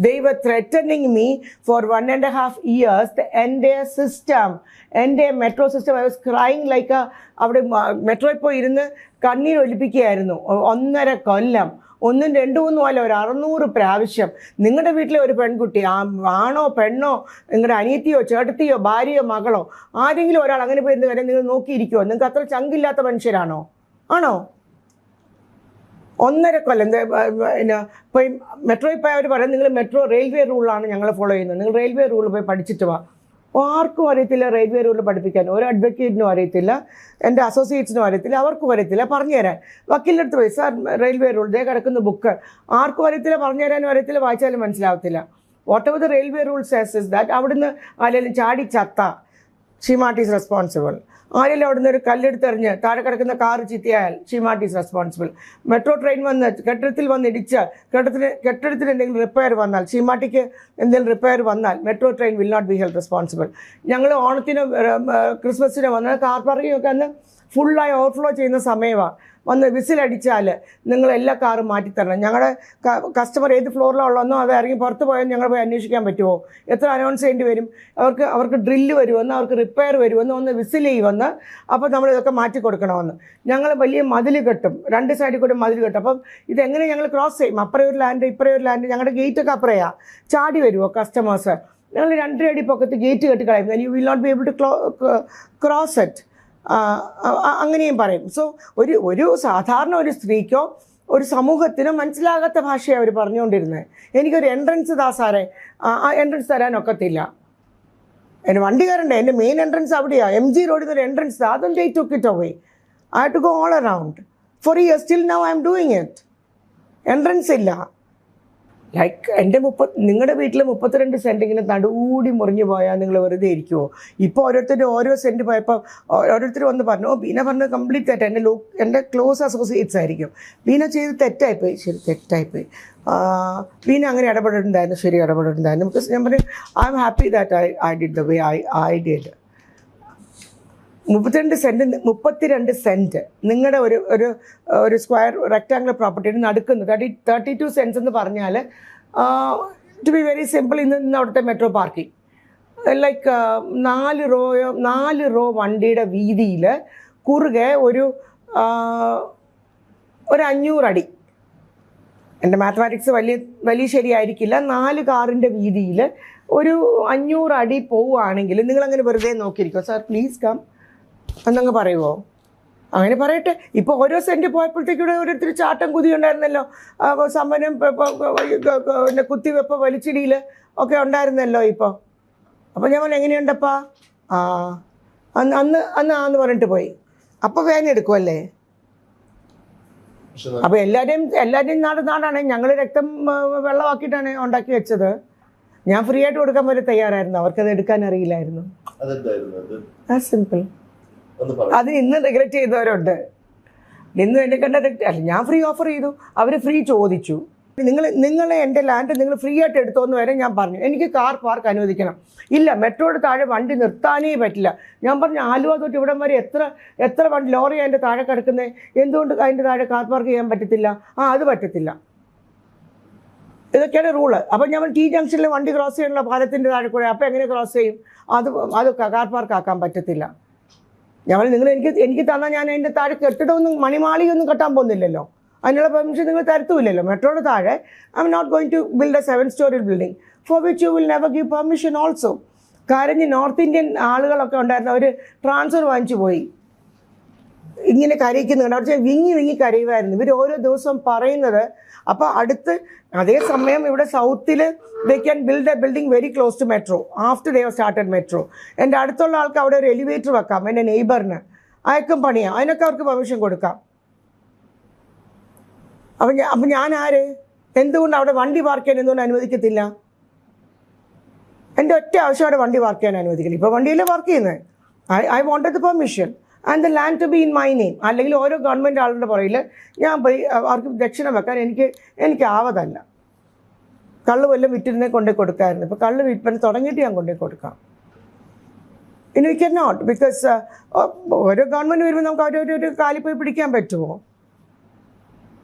They were threatening me for 1.5 years. The entire system, entire metro system, I was crying like a അവിടെ മെട്രോയിൽ പോയി ഇരുന്ന് കണ്ണീർ ഒലിപ്പിക്കുകയായിരുന്നു 1.5 കൊല്ലം. 1, 2, 3 അല്ല, ഒരു 600 പ്രാവശ്യം. നിങ്ങളുടെ വീട്ടിലെ ഒരു പെൺകുട്ടി, ആണോ പെണ്ണോ, നിങ്ങളുടെ അനിയത്തിയോ ചേട്ടത്തിയോ ഭാര്യയോ മകളോ ആരെങ്കിലും ഒരാൾ അങ്ങനെ പോയി ഇരുന്ന് കാര്യം നിങ്ങൾ നോക്കിയിരിക്കുമോ? നിങ്ങൾക്ക് അത്ര ചങ്കില്ലാത്ത മനുഷ്യരാണോ? ആണോ? 1.5 കൊല്ലം. പിന്നെ പോയി മെട്രോയിൽ പോയി അവർ പറയും നിങ്ങൾ മെട്രോ റെയിൽവേ റൂളാണ് ഞങ്ങൾ ഫോളോ ചെയ്യുന്നത്, നിങ്ങൾ റെയിൽവേ റൂൾ പോയി പഠിച്ചിട്ട് വാ. ആർക്കും അറിയത്തില്ല റെയിൽവേ റൂൾ പഠിപ്പിക്കാൻ. ഒരു അഡ്വക്കേറ്റിനും അറിയത്തില്ല, എൻ്റെ അസോസിയേറ്റ്സിനും അറിയത്തില്ല, അവർക്കും അറിയത്തില്ല പറഞ്ഞുതരാൻ. വക്കീലിൻ്റെ അടുത്ത് പോയി സാർ റെയിൽവേ റൂൾ ദേ കിടക്കുന്ന ബുക്ക്, ആർക്കും അറിയത്തില്ല, പറഞ്ഞുതരാനും അറിയത്തില്ല, വായിച്ചാലും മനസ്സിലാവത്തില്ല. Whatever the railway rule says is that അവിടുന്ന് ആരെങ്കിലും ചാടി ചത്ത ഷീമാർട്ട് ഈസ് റെസ്പോൺസിബിൾ. ആരെങ്കിലും അവിടുന്ന് ഒരു കല്ലെടുത്തെറിഞ്ഞ് താഴെ കിടക്കുന്ന കാറ് ചീത്തയായാൽ Shemart is responsible. Metro train വന്ന് കെട്ടിടത്തിൽ വന്ന് ഇടിച്ച് കെട്ടിടത്തിന് എന്തെങ്കിലും റിപ്പയർ വന്നാൽ, ഷീമാർട്ടിക്ക് എന്തെങ്കിലും റിപ്പയർ വന്നാൽ metro train will not be held responsible. ഞങ്ങൾ ഓണത്തിന് ക്രിസ്മസിന് വന്ന് കാർ പാർക്കിങ്ങൊക്കെ അന്ന് ഫുള്ളായി ഓവർഫ്ലോ ചെയ്യുന്ന സമയമാണ്. വന്ന് വിസിലടിച്ചാൽ നിങ്ങൾ എല്ലാ കാറും മാറ്റിത്തരണം. ഞങ്ങളുടെ കസ്റ്റമർ ഏത് ഫ്ലോറിലുള്ളതെന്നോ അത് ഇറങ്ങി പുറത്ത് പോയാൽ ഞങ്ങൾ പോയി അന്വേഷിക്കാൻ പറ്റുമോ? എത്ര അനൗൺസ് ചെയ്യേണ്ടി വരും? അവർക്ക് ഡ്രില്ല് വരുമെന്ന്, അവർക്ക് റിപ്പയർ വരുമെന്ന്, ഒന്ന് വിസിൽ ചെയ്യുമെന്ന്, അപ്പോൾ നമ്മളിതൊക്കെ മാറ്റി കൊടുക്കണമെന്ന്. ഞങ്ങൾ വലിയ മതിൽ കെട്ടും, 2 സൈഡിൽ കൂടെ മതിൽ കെട്ടും. അപ്പം ഇതെങ്ങനെ ഞങ്ങൾ ക്രോസ് ചെയ്യും? അപ്പുറം ഒരു ലാൻഡ് ഇപ്പുറം ഒരു ലാൻഡ്, ഞങ്ങളുടെ ഗേറ്റൊക്കെ അപ്പുറയാ. ചാടി വരുമോ കസ്റ്റമേഴ്സ്? ഞങ്ങൾ 2 അടി പൊക്കത്ത് ഗേറ്റ് കെട്ടി കളയും. You will not be able to cross it. അങ്ങനെയും പറയും. സോ ഒരു സാധാരണ ഒരു സ്ത്രീക്കോ ഒരു സമൂഹത്തിനോ മനസ്സിലാകാത്ത ഭാഷയാണ് അവർ പറഞ്ഞുകൊണ്ടിരുന്നത്. എനിക്കൊരു എൻട്രൻസ് സാറേ, ആ എൻട്രൻസ് തരാനൊക്കത്തില്ല. എൻ്റെ വണ്ടി കയറണ്ടേ, എൻ്റെ മെയിൻ എൻട്രൻസ് അവിടെയാണ്, MG റോഡിൽ നിന്നൊരു എൻട്രൻസ്. അതും they took it away. I had to go all around. For years, still now I am doing it. Entrance ഇല്ല. ലൈക്ക് നിങ്ങളുടെ വീട്ടിൽ 32 സെൻറ്റ് ഇങ്ങനെ നടുകൂടി മുറിഞ്ഞു പോയാൽ നിങ്ങൾ വെറുതെ ഇരിക്കുമോ? ഇപ്പോൾ ഓരോരുത്തരും ഓരോ സെൻറ്റ് പോയപ്പോൾ ഓരോരുത്തർ വന്ന് പറഞ്ഞു, ബീന പറഞ്ഞത് കംപ്ലീറ്റ് തെറ്റാണ്. എൻ്റെ ക്ലോസ് അസോസിയേറ്റ്സ് ആയിരിക്കും, ബീന ചെയ്ത് തെറ്റായിപ്പോയി. ശരി, തെറ്റായിപ്പോയി. ബീന അങ്ങനെ ഇടപെട്ടിട്ടുണ്ടായിരുന്നു, ശരി ഇടപെട്ടിട്ടുണ്ടായിരുന്നു. ബിക്കോസ് ഞാൻ പറഞ്ഞു I am happy that I did the way I did. 32 cent നിങ്ങളുടെ ഒരു സ്ക്വയർ റെക്റ്റാങ്കുലർ പ്രോപ്പർട്ടിയുടെ നടുക്കുന്നത് 32 സെൻറ്റ്സ് എന്ന് പറഞ്ഞാൽ ടു ബി വെരി സിമ്പിൾ, ഇന്ന് അവിടുത്തെ മെട്രോ പാർക്കിംഗ് ലൈക്ക് 4 റോ വണ്ടിയുടെ വീതിയിൽ കുറുകെ ഒരു 500 അടി. എൻ്റെ മാത്തമാറ്റിക്സ് വലിയ ശരിയായിരിക്കില്ല. 4 കാറിൻ്റെ വീതിയിൽ ഒരു 500 അടി പോവുകയാണെങ്കിൽ നിങ്ങളങ്ങനെ വെറുതെ നോക്കിയിരിക്കും. സാർ പ്ലീസ് കം എന്നങ്ങ് പറയുമോ? അങ്ങനെ പറയട്ടെ. ഇപ്പോൾ ഓരോ സെൻറ്റ് പോയപ്പോഴത്തേക്കൂടെ ഓരോരുത്തർ ചാട്ടം കുതി ഉണ്ടായിരുന്നല്ലോ, സമരം പിന്നെ കുത്തിവെപ്പ് വലിച്ചിടിയിൽ ഒക്കെ ഉണ്ടായിരുന്നല്ലോ ഇപ്പോൾ. അപ്പോൾ ഞാൻ പറഞ്ഞു എങ്ങനെയുണ്ടപ്പാ? അന്ന് പറഞ്ഞിട്ട് പോയി. അപ്പോൾ വേദന എടുക്കുമല്ലേ? അപ്പോൾ എല്ലാവരുടെയും നാടാണ്. ഞങ്ങൾ രക്തം വെള്ളമാക്കിയിട്ടാണ് ഉണ്ടാക്കി വെച്ചത്. ഞാൻ ഫ്രീ ആയിട്ട് കൊടുക്കാൻ പോലെ തയ്യാറായിരുന്നു, അവർക്കത് എടുക്കാൻ അറിയില്ലായിരുന്നു. സിമ്പിൾ. അത് ഇന്ന് റിഗ്രറ്റ് ചെയ്തവരുണ്ട്. ഇന്ന് എന്നെ കണ്ട അല്ല, ഞാൻ ഫ്രീ ഓഫർ ചെയ്തു, അവർ ഫ്രീ ചോദിച്ചു. നിങ്ങൾ എൻ്റെ ലാൻഡ് നിങ്ങൾ ഫ്രീ ആയിട്ട് എടുത്തോന്ന് വരെ ഞാൻ പറഞ്ഞു. എനിക്ക് കാർ പാർക്ക് അനുവദിക്കണം. ഇല്ല, മെട്രോയുടെ താഴെ വണ്ടി നിർത്താനേ പറ്റില്ല. ഞാൻ പറഞ്ഞു ആലുവ തൊട്ട് ഇവിടം വരെ എത്ര വണ്ടി ലോറി അതിൻ്റെ താഴെ കിടക്കുന്നത്, എന്തുകൊണ്ട് അതിൻ്റെ താഴെ കാർ പാർക്ക് ചെയ്യാൻ പറ്റത്തില്ല? അത് പറ്റത്തില്ല. ഇതൊക്കെയാണ് റൂള്. അപ്പം ഞാൻ T ജംഗ്ഷനിൽ വണ്ടി ക്രോസ് ചെയ്യാനുള്ള പാലത്തിൻ്റെ താഴെ കൂടെ അപ്പോൾ എങ്ങനെ ക്രോസ് ചെയ്യും? അത് കാർ പാർക്ക് ആക്കാൻ പറ്റത്തില്ല. ഞാൻ നിങ്ങൾ എനിക്ക് തന്നാൽ ഞാൻ അതിൻ്റെ താഴെ കെട്ടിടമൊന്നും മണിമാളിയൊന്നും കെട്ടാൻ പോകുന്നില്ലല്ലോ, അതിനുള്ള പെർമിഷൻ നിങ്ങൾ തരത്തുമില്ലല്ലോ. മെട്രോയുടെ താഴെ I am not going to build a 7-story building for which you will never give permission also. കാരണം നോർത്ത് ഇന്ത്യൻ ആളുകളൊക്കെ ഉണ്ടായിരുന്നു, അവർ ട്രാൻസ്ഫർ വാങ്ങിച്ചു പോയി. ഇങ്ങനെ കരയിക്കുന്നുണ്ട്, അവർ വിങ്ങി കരയുമായിരുന്നു. ഇവർ ഓരോ ദിവസവും പറയുന്നത്. അപ്പോൾ അതേസമയം ഇവിടെ സൗത്തിൽ they can build a building very close to metro after they have started metro. എൻ്റെ അടുത്തുള്ള ആൾക്ക് അവിടെ ഒരു എലിവേറ്റർ വെക്കാം, എൻ്റെ നെയ്ബറിന് അയക്കും പണിയാം, അതിനൊക്കെ അവർക്ക് പെർമിഷൻ കൊടുക്കാം. അപ്പം ഞാൻ എന്തുകൊണ്ട് അവിടെ വണ്ടി പാർക്ക് ചെയ്യാൻ എന്തുകൊണ്ട് അനുവദിക്കത്തില്ല? എൻ്റെ ഒറ്റ ആവശ്യം അവിടെ വണ്ടി പാർക്ക് ചെയ്യാൻ അനുവദിക്കില്ല. ഇപ്പോൾ വണ്ടിയല്ലേ പാർക്ക് ചെയ്യുന്നത്. I wanted the permission and the land to be in my name. അല്ലെങ്കിൽ ഓരോ ഗവൺമെൻറ് ആളുടെ പുറകിൽ ഞാൻ പോയി അവർക്ക് ദക്ഷിണ വെക്കാൻ എനിക്ക് ആവതല്ല. കള്ള് വല്ലതും വിറ്റിരുന്നേ കൊണ്ടുപോയി കൊടുക്കാമായിരുന്നു. ഇപ്പോൾ കള്ള് വിൽപ്പന തുടങ്ങിയിട്ട് ഞാൻ കൊണ്ടുപോയി കൊടുക്കാം. ഇനി വി ക്യാൻ നോട്ട്, ബിക്കോസ് ഓരോ ഗവൺമെൻറ് വരുമ്പോൾ നമുക്ക് ഒരു കാലിൽ പോയി പിടിക്കാൻ പറ്റുമോ?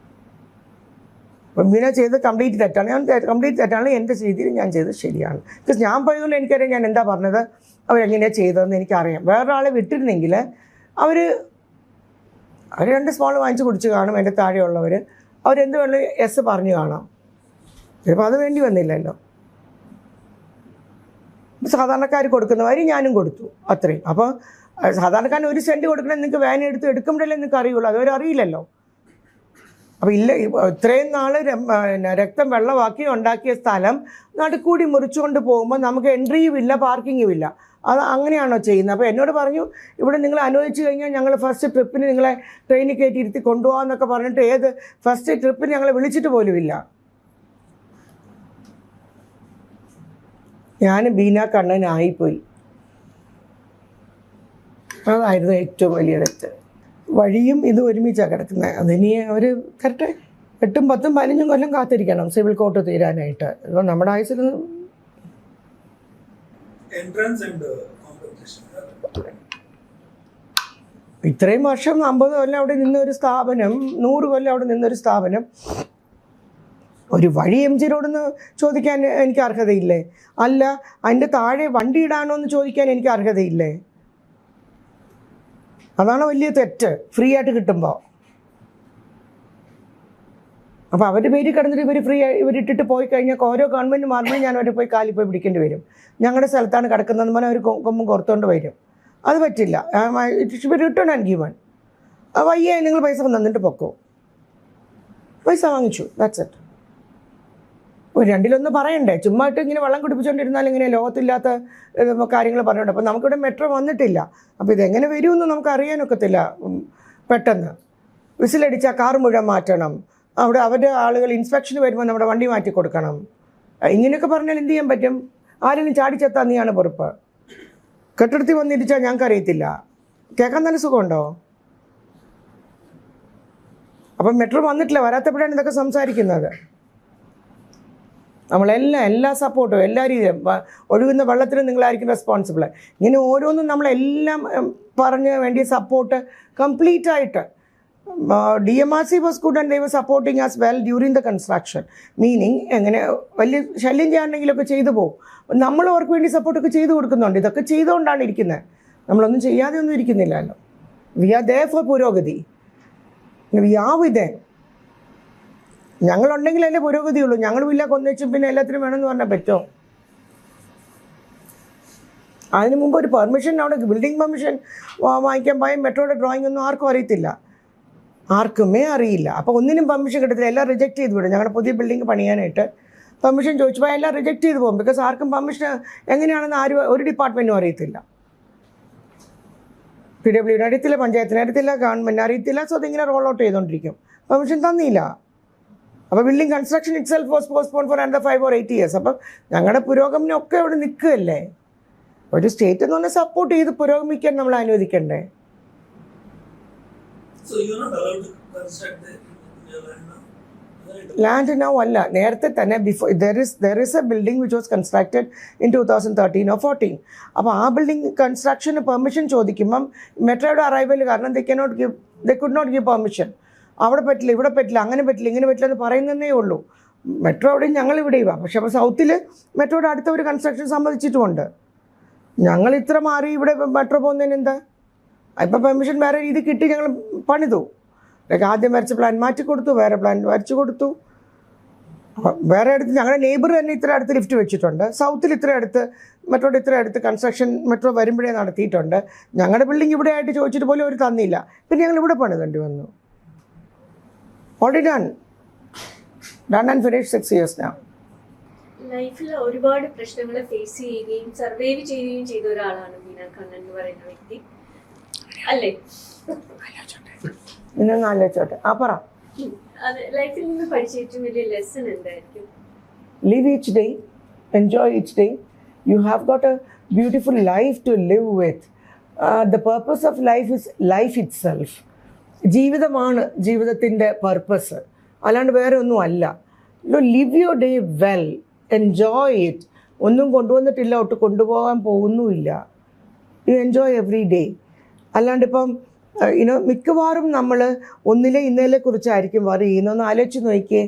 അപ്പം ബീന ചെയ്ത് കംപ്ലീറ്റ് തെറ്റാണ്. ഞാൻ കംപ്ലീറ്റ് തെറ്റാണ്, എൻ്റെ രീതിയിൽ ഞാൻ ചെയ്തത് ശരിയാണ്. ബിക്കോസ് ഞാൻ പോയതുകൊണ്ട് എനിക്കറിയാം ഞാൻ എന്താ പറഞ്ഞത്, അവരെങ്ങനെയാണ് ചെയ്തതെന്ന് എനിക്കറിയാം. വേറൊരാളെ വിട്ടിരുന്നെങ്കിൽ അവർ 2 സ്മോൾ വാങ്ങിച്ച് കുടിച്ച് കാണും. എൻ്റെ താഴെയുള്ളവർ അവരെന്ത് വേണമെങ്കിലും എസ് പറഞ്ഞു കാണാം. ചിലപ്പോൾ അത് വേണ്ടി വന്നില്ലല്ലോ. സാധാരണക്കാർ കൊടുക്കുന്ന വരി ഞാനും കൊടുത്തു, അത്രയും. അപ്പോൾ സാധാരണക്കാരന് 1 സെൻറ്റ് കൊടുക്കണം, നിങ്ങൾക്ക് വാൻ എടുക്കുമ്പോഴല്ലേ നിങ്ങൾക്ക് അറിയുള്ളൂ, അതുവരെ അറിയില്ലല്ലോ. അപ്പോൾ ഇത്രയും നാൾ രക്തം വെള്ളമാക്കി ഉണ്ടാക്കിയ സ്ഥലം നടുക്കൂടി മുറിച്ചുകൊണ്ട് പോകുമ്പോൾ നമുക്ക് എൻട്രിയും ഇല്ല, പാർക്കിങ്ങും ഇല്ല. അത് അങ്ങനെയാണോ ചെയ്യുന്നത്? അപ്പോൾ എന്നോട് പറഞ്ഞു, ഇവിടെ നിങ്ങൾ അനുവദിച്ചു കഴിഞ്ഞാൽ ഞങ്ങൾ ഫസ്റ്റ് ട്രിപ്പിന് നിങ്ങളെ ട്രെയിനിൽ കയറ്റി ഇരുത്തി കൊണ്ടുപോകാമെന്നൊക്കെ പറഞ്ഞിട്ട് ഏത് ഫസ്റ്റ് ട്രിപ്പിന് ഞങ്ങളെ വിളിച്ചിട്ട് പോലുമില്ല. ഞാൻ ബീന കണ്ണനായിപ്പോയി. അതായിരുന്നു ഏറ്റവും വലിയ തെറ്റ്. വഴിയും ഇത് ഒരുമിച്ചാണ് കിടക്കുന്നത്. അതിനി അവർ കറക്റ്റ് 8, 10, 15 കൊല്ലം കാത്തിരിക്കണം സിവിൽ കോർട്ട് തീരാനായിട്ട്. ഇപ്പോൾ നമ്മുടെ ആയുസിൽ ഇത്രയും വർഷം 50 കൊല്ലം അവിടെ നിന്നൊരു സ്ഥാപനം, 100 കൊല്ലം അവിടെ നിന്നൊരു സ്ഥാപനം, ഒരു വഴി MG റോഡെന്ന് ചോദിക്കാൻ എനിക്ക് അർഹതയില്ലേ? അല്ല, അതിൻ്റെ താഴെ വണ്ടി ഇടാനോ എന്ന് ചോദിക്കാൻ എനിക്ക് അർഹതയില്ലേ? അതാണ് വലിയ തെറ്റ്, ഫ്രീ ആയിട്ട് കിട്ടുമ്പോൾ. അപ്പോൾ അവരുടെ പേര് കിടന്നിട്ട് ഇവർ ഫ്രീ ഇവരിട്ടിട്ട് പോയി കഴിഞ്ഞാൽ ഓരോ ഗവൺമെൻറ് മാറുമ്പോൾ ഞാൻ അവരെ പോയി കാലിൽ പോയി പിടിക്കേണ്ടി വരും. ഞങ്ങളുടെ സ്ഥലത്താണ് കിടക്കുന്നതെന്ന് പറഞ്ഞാൽ അവർ കൊമ്പും പുറത്തുകൊണ്ട് വരും. അത് പറ്റില്ല. Return and given. വയ്യേ നിങ്ങൾ പൈസ തന്നിട്ട് പൊക്കോ. പൈസ വാങ്ങിച്ചു, ദാറ്റ്സ് ഇറ്റ്. ഒരു 2-1 പറയണ്ടേ? ചുമ്മായിട്ട് ഇങ്ങനെ വെള്ളം കുടിപ്പിച്ചുകൊണ്ടിരുന്നാൽ ഇങ്ങനെ ലോകത്തില്ലാത്ത കാര്യങ്ങൾ പറഞ്ഞുകൊണ്ട്. അപ്പോൾ നമുക്കിവിടെ മെട്രോ വന്നിട്ടില്ല. അപ്പോൾ ഇതെങ്ങനെ വരുമെന്ന് നമുക്ക് അറിയാനൊക്കത്തില്ല. പെട്ടെന്ന് വിസിലടിച്ചാൽ കാർ മുഴുവൻ മാറ്റണം, അവിടെ അവരുടെ ആളുകൾ ഇൻസ്പെക്ഷന് വരുമ്പോൾ നമ്മുടെ വണ്ടി മാറ്റി കൊടുക്കണം. ഇങ്ങനെയൊക്കെ പറഞ്ഞാൽ എന്ത് ചെയ്യാൻ പറ്റും? ആരെങ്കിലും ചാടിച്ചെത്താൻ നീയാണ് പൊറുപ്പ്. കെട്ടിടത്തിൽ വന്നിരിച്ചാൽ ഞങ്ങൾക്ക് അറിയത്തില്ല. കേൾക്കാൻ തന്നെ സുഖമുണ്ടോ? അപ്പം മെട്രോ വന്നിട്ടില്ല, വരാത്തപ്പോഴാണ് ഇതൊക്കെ സംസാരിക്കുന്നത്. എല്ലാ സപ്പോർട്ടും എല്ലാ രീതിയിലും ഒഴുകുന്ന വെള്ളത്തിന് നിങ്ങളായിരിക്കും റെസ്പോൺസിബിൾ. ഇങ്ങനെ ഓരോന്നും നമ്മളെല്ലാം പറഞ്ഞ് വേണ്ടിയ സപ്പോർട്ട് കംപ്ലീറ്റ് ആയിട്ട് DMRC was good and they were supporting us well during the construction. Meaning എങ്ങനെ വലിയ ശല്യം ചെയ്യാണ്ടെങ്കിലൊക്കെ ചെയ്തു പോകും. നമ്മൾ അവർക്ക് വേണ്ടി സപ്പോർട്ടൊക്കെ ചെയ്തു കൊടുക്കുന്നുണ്ട്. ഇതൊക്കെ ചെയ്തുകൊണ്ടാണ് ഇരിക്കുന്നത്. നമ്മളൊന്നും ചെയ്യാതെ ഒന്നും ഇരിക്കുന്നില്ലല്ലോ. വി ആർ there for പുരോഗതി. We are with them. ഞങ്ങളുണ്ടെങ്കിലല്ലേ പുരോഗതിയുള്ളൂ. ഞങ്ങളുമില്ല കൊന്നുവെച്ചും പിന്നെ എല്ലാത്തിനും വേണമെന്ന് പറഞ്ഞാൽ പറ്റുമോ? അതിന് മുമ്പ് ഒരു പെർമിഷൻ, അവിടെ ബിൽഡിംഗ് പെർമിഷൻ വാങ്ങിക്കാൻ പോയ മെട്രോയുടെ ഡ്രോയിങ് ഒന്നും ആർക്കും അറിയത്തില്ല, ആർക്കുമേ അറിയില്ല. അപ്പോൾ ഒന്നിനും പെർമിഷൻ കിട്ടത്തില്ല, എല്ലാം റിജക്റ്റ് ചെയ്ത് വിടും. ഞങ്ങളുടെ പുതിയ ബിൽഡിംഗ് പണിയാനായിട്ട് പെർമിഷൻ ചോദിച്ചപ്പോൾ എല്ലാം റിജക്റ്റ് ചെയ്ത് പോകും. ബിക്കോസ് ആർക്കും പെർമിഷൻ എങ്ങനെയാണെന്ന് ഒരു ഡിപ്പാർട്ട്മെൻറ്റും അറിയത്തില്ല. PWD അറിയത്തില്ല, പഞ്ചായത്തിന് അറിയത്തില്ല, ഗവൺമെൻറ് അറിയത്തില്ല. സോ അതിങ്ങനെ റോൾ ഔട്ട് ചെയ്തുകൊണ്ടിരിക്കും. പെർമിഷൻ തന്നില്ല. അപ്പോൾ building construction itself was postpone for another 5 or 8 years. അപ്പം ഞങ്ങളുടെ പുരോഗമനമൊക്കെ അവിടെ നിൽക്കുകയല്ലേ. ഒരു സ്റ്റേറ്റ് എന്ന് പറഞ്ഞാൽ സപ്പോർട്ട് ചെയ്ത് പുരോഗമിക്കാൻ നമ്മൾ അനുവദിക്കണ്ടേ? ലാൻഡ് നൗ അല്ല, നേരത്തെ തന്നെ there is a building which was constructed in 2013 or 14. അപ്പോൾ ആ ബിൽഡിംഗ് കൺസ്ട്രക്ഷന് പെർമിഷൻ ചോദിക്കുമ്പം മെട്രോയുടെ അറൈവൽ കാരണം they could not give permission. അവിടെ പറ്റില്ല, ഇവിടെ പറ്റില്ല, അങ്ങനെ പറ്റില്ല, ഇങ്ങനെ പറ്റില്ല എന്ന് പറയുന്നതേ ഉള്ളൂ. മെട്രോ അവിടെയും ഞങ്ങളിവിടെയുമാണ്. പക്ഷെ അപ്പോൾ സൗത്തിൽ മെട്രോയുടെ അടുത്ത ഒരു കൺസ്ട്രക്ഷൻ സമ്മതിച്ചിട്ടുമുണ്ട്. ഞങ്ങൾ ഇത്ര മാറി ഇവിടെ മെട്രോ പോകുന്നതിന് എന്താ? ഇപ്പം പെർമിഷൻ വേറെ രീതി കിട്ടി, ഞങ്ങൾ പണിതു. ആദ്യം വരച്ച പ്ലാൻ മാറ്റി കൊടുത്തു, വേറെ പ്ലാൻ വരച്ചു കൊടുത്തു. വേറെ അടുത്ത് ഞങ്ങളുടെ നെയ്ബർ തന്നെ ഇത്ര അടുത്ത് ലിഫ്റ്റ് വെച്ചിട്ടുണ്ട്. സൗത്തിൽ ഇത്ര അടുത്ത് മെട്രോയുടെ ഇത്ര അടുത്ത് കൺസ്ട്രക്ഷൻ മെട്രോ വരുമ്പോഴേ നടത്തിയിട്ടുണ്ട്. ഞങ്ങളുടെ ബിൽഡിംഗ് ഇവിടെ ആയിട്ട് ചോദിച്ചിട്ട് പോലും അവർ തന്നില്ല. പിന്നെ ഞങ്ങൾ ഇവിടെ പണിതേണ്ടി വന്നു. Already done and finished 6 years now. ലൈഫിൽ ഒരുപാട് പ്രശ്നങ്ങൾ ഫേസ് ചെയ്യുകയും സർവൈവ് ചെയ്യുകയും ചെയ്ത ഒരാളാണ് ബീന കണ്ണൻ എന്ന് പറയുന്ന വ്യക്തി, അല്ലേ? ഇന്നൊന്ന് ആലോചിച്ചോട്ടെ. പറ. അത് ലൈഫിൽ നിന്ന് പഠിച്ച ഏറ്റവും വലിയ ലെസൺ എന്തായിരിക്കും? Live each day, enjoy each day. You have got a beautiful life to live with. The purpose of life is life itself. ജീവിതമാണ് ജീവിതത്തിൻ്റെ പർപ്പസ്, അല്ലാണ്ട് വേറെ ഒന്നും അല്ല. Live your day well, enjoy it. ഒന്നും കൊണ്ടുവന്നിട്ടില്ല, ഒട്ട് കൊണ്ടുപോകാൻ പോകുന്നുമില്ല. You enjoy every day. അല്ലാണ്ട് ഇപ്പം മിക്കവാറും നമ്മൾ ഒന്നിലെ ഇന്നലെ കുറിച്ചായിരിക്കും വറി ചെയ്യുന്നതെന്ന് ആലോചിച്ച് നോക്കിയേ.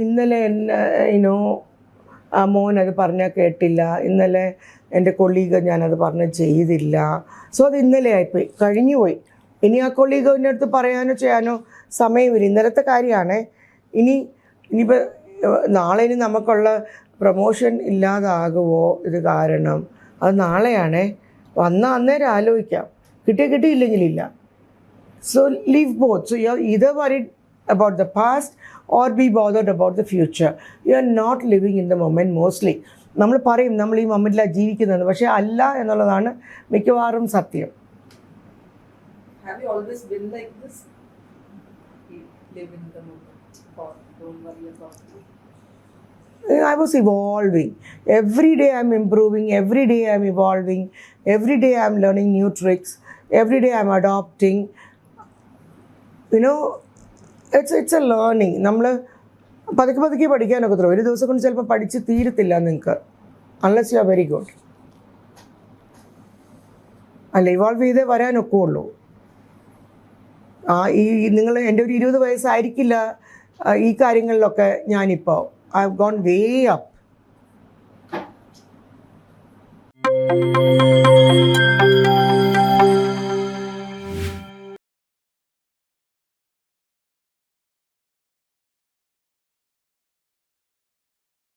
ഇന്നലെ മോൻ അത് പറഞ്ഞാൽ കേട്ടില്ല, ഇന്നലെ എൻ്റെ കൊളീഗ് ഞാനത് പറഞ്ഞ് ചെയ്തില്ല. സോ അത് ഇന്നലെ ആയിപ്പോയി, കഴിഞ്ഞുപോയി. ഇനി ആ കൊളീഗിൻ്റെ അടുത്ത് പറയാനോ ചെയ്യാനോ സമയമില്ല. ഇന്നലത്തെ കാര്യമാണ്. ഇനിയിപ്പോൾ നാളെ നമുക്കുള്ള പ്രൊമോഷൻ ഇല്ലാതാകുമോ ഇത് കാരണം? അത് നാളെയാണേ. വന്നാൽ അന്നേരം ആലോചിക്കാം, കിട്ടിയില്ലെങ്കിലില്ല. So leave both. So you are either worried about the past or be bothered about the future. You are not living in the moment mostly. നമ്മൾ പറയും നമ്മൾ ഈ മൊമെൻറ്റിലാണ് ജീവിക്കുന്നത്, പക്ഷേ അല്ല എന്നുള്ളതാണ് മിക്കവാറും സത്യം. Have you always been like this? You live in the moment or don't worry about it? I was evolving. Every day I'm improving, every day I'm evolving, every day I'm learning new tricks, every day I'm adopting. It's a learning. നമ്മൾ പതുക്കെ പഠിക്കാനൊക്കെ തരും. ഒരു ദിവസം കൊണ്ട് ചിലപ്പോൾ പഠിച്ച് തീരത്തില്ല നിങ്ങൾക്ക്, unless you are very good. അല്ല, ഇവോൾവ് ചെയ്തേ വരാനൊക്കെ ഉള്ളൂ. നിങ്ങൾ എൻ്റെ ഒരു 20 വയസ്സായിരിക്കില്ല ഈ കാര്യങ്ങളിലൊക്കെ ഞാനിപ്പോൾ. I have gone way up.